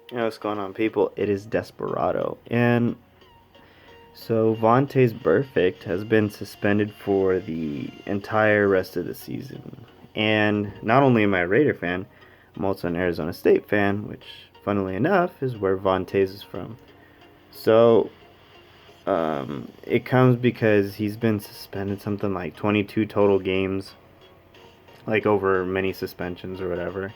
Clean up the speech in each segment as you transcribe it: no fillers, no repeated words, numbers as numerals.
You know what's going on, people? It is Desperado. And so Vontaze Burfict has been suspended for the entire rest of the season. And not only am I a Raider fan, I'm also an Arizona State fan, which, funnily enough, is where Vontaze is from. So it comes because he's been suspended something like 22 total games, like over many suspensions or whatever.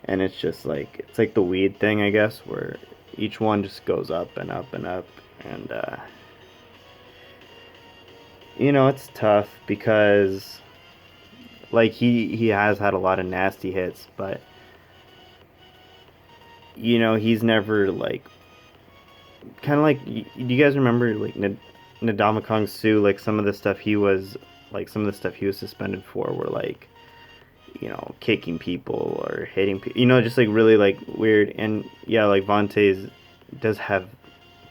And it's just like it's like the weed thing, I guess, where each one just goes up and up and up, and it's tough because like he has had a lot of nasty hits, but he's never like kind of like do you guys remember like Ndamukong Suh, like some of the stuff he was suspended for were like kicking people or hitting people, just like really like weird. And yeah, like Vontaze does have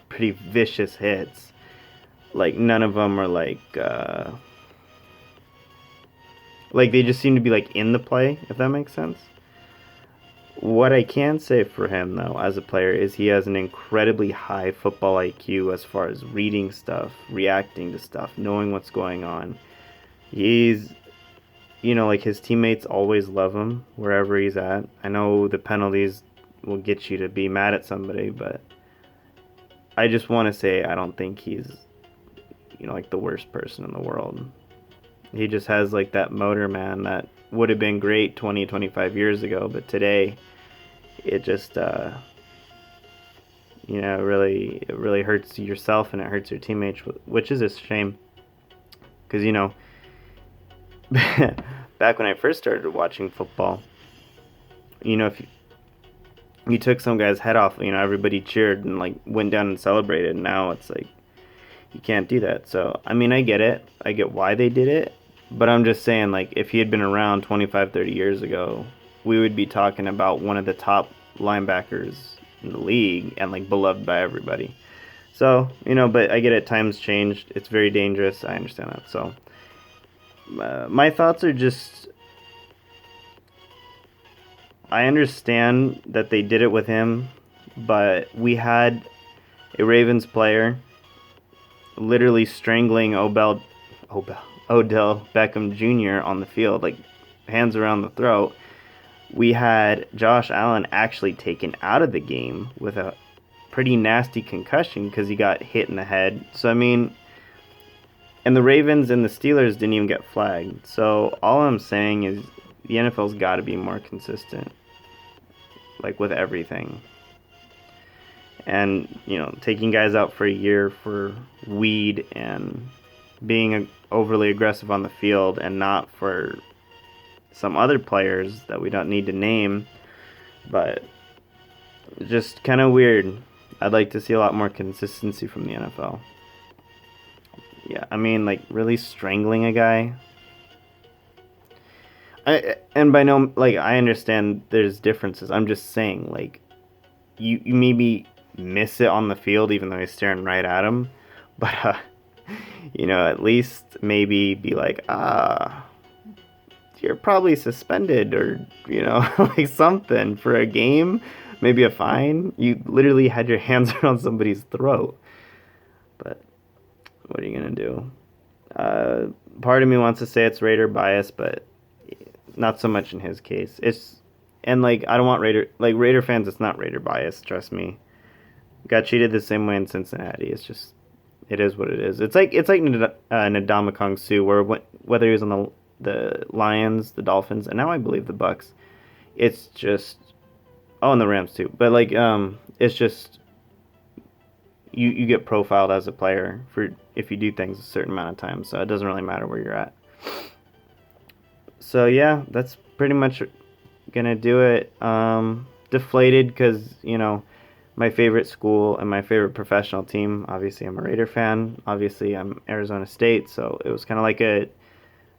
pretty vicious hits. Like none of them are like they just seem to be like in the play, if that makes sense. What I can say for him though as a player is he has an incredibly high football IQ as far as reading stuff, reacting to stuff, knowing what's going on. He's like his teammates always love him wherever he's at. I know the penalties will get you to be mad at somebody, but I just want to say I don't think he's, like the worst person in the world. He just has like that motor, man, that would have been great 20, 25 years ago, but today it just, it really hurts yourself and it hurts your teammates, which is a shame. Because, back when I first started watching football, if you took some guy's head off, everybody cheered and like went down and celebrated. And now it's like you can't do that. So, I mean, I get it. I get why they did it. But I'm just saying, like, if he had been around 25, 30 years ago, we would be talking about one of the top linebackers in the league and, like, beloved by everybody. So, but I get it. Times changed. It's very dangerous. I understand that. So, my thoughts are just I understand that they did it with him, but we had a Ravens player literally strangling Odell Beckham Jr. on the field, like hands around the throat. We had Josh Allen actually taken out of the game with a pretty nasty concussion because he got hit in the head. So, I mean, and the Ravens and the Steelers didn't even get flagged. So, all I'm saying is the NFL's got to be more consistent, like with everything. And, taking guys out for a year for weed and being overly aggressive on the field and not for some other players that we don't need to name, but just kind of weird. I'd like to see a lot more consistency from the NFL. Yeah, I mean, like really strangling a guy. And by no, like I understand there's differences. I'm just saying, like you maybe miss it on the field even though he's staring right at him, but at least maybe be like, you're probably suspended or, like something for a game, maybe a fine. You literally had your hands around somebody's throat. But what are you going to do? Part of me wants to say it's Raider bias, but not so much in his case. And like, I don't want Raider fans, it's not Raider bias, trust me. Got cheated the same way in Cincinnati. It's just, it is what it is. It's like Ndamukong Suh, where whether he was on the Lions, the Dolphins, and now I believe the Bucks. It's just and the Rams too. But like it's just you get profiled as a player for if you do things a certain amount of time. So it doesn't really matter where you're at. So yeah, that's pretty much gonna do it. Deflated because my favorite school and my favorite professional team. Obviously, I'm a Raider fan. Obviously, I'm Arizona State, so it was kind of like a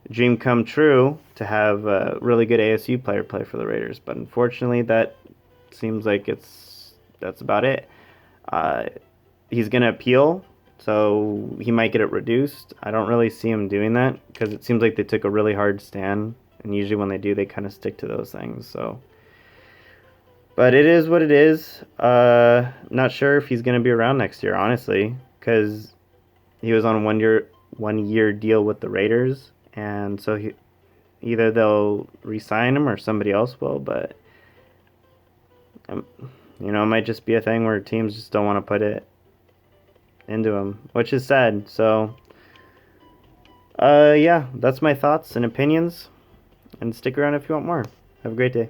dream come true to have a really good ASU player play for the Raiders. But unfortunately, that seems like that's about it. Uh, he's gonna appeal, so he might get it reduced. I don't really see him doing that because it seems like they took a really hard stand, and usually when they do, they kind of stick to those things. So But it is what it is. Not sure if he's gonna be around next year, honestly, because he was on a 1 year deal with the Raiders, and so either they'll re-sign him or somebody else will. But um, it might just be a thing where teams just don't want to put it into him, which is sad. So, yeah, that's my thoughts and opinions. And stick around if you want more. Have a great day.